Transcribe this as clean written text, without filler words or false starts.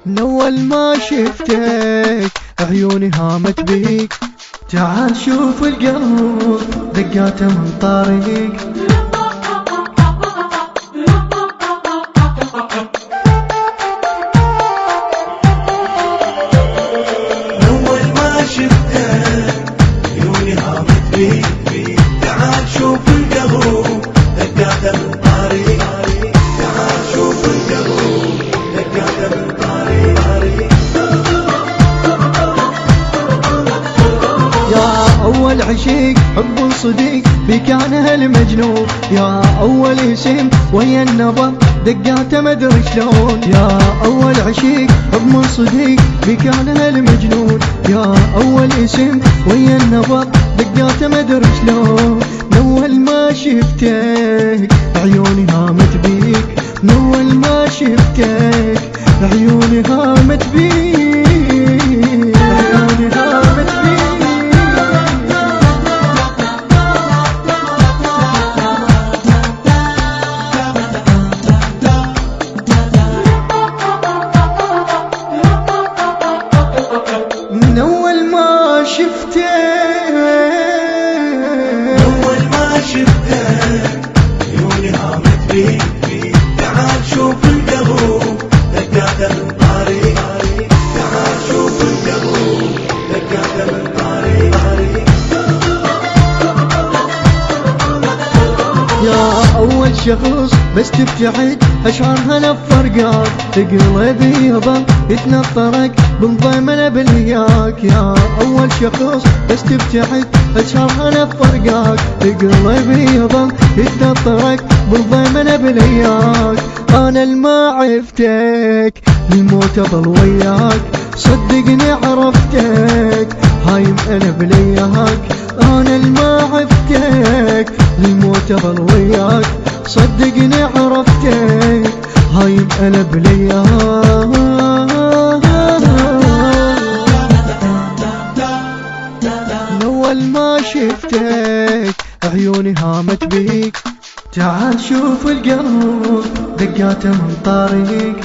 من أول ما شفتك عيوني هامت بيك. تعال شوف القلب دقاته من طريق. من أول ما شفتك عيوني هامت بيك. تعال شوف القلب دقاته من طريق. تعال شوف القلب دقاته من طريق. يا أول عشيق حب صديق بك أنا المجنون. يا أول اسم ويا النبض دقاته مدري شلون. يا أول عشيق حب صديق بك أنا المجنون. يا أول اسم ويا النبض دقاته مدري شلون. من أول ما شفتك عيوني هامت بيك. من أول ما شفتك عيوني هامت بيك. عيوني هامت بيك. من أول ما شفتك عيوني هامت بيك. تعال شوف القلب دقاته من طريق. تعال شوف القلب دقاته من طريق. يا أول شخص بس تبتعد أشعرها لفرقاك. قلبي يظل يتنطرك بالضيمنة بالهياك. يا أول شخص بس تبتعد أشعرها لفرقاك. قلبي يظل يتنطرك بالضيمنة بالهياك. أنا الما عرفتك الموت أظل وياك. صدقني عرفتك هايم أنا بلياك. أنا الما عرفتك الموت أظل وياك. صدقني عرفتك هايم أنا بلياك. من أول ما شفتك عيوني هامت بيك. تعال شوف القلب دقاته من طريق.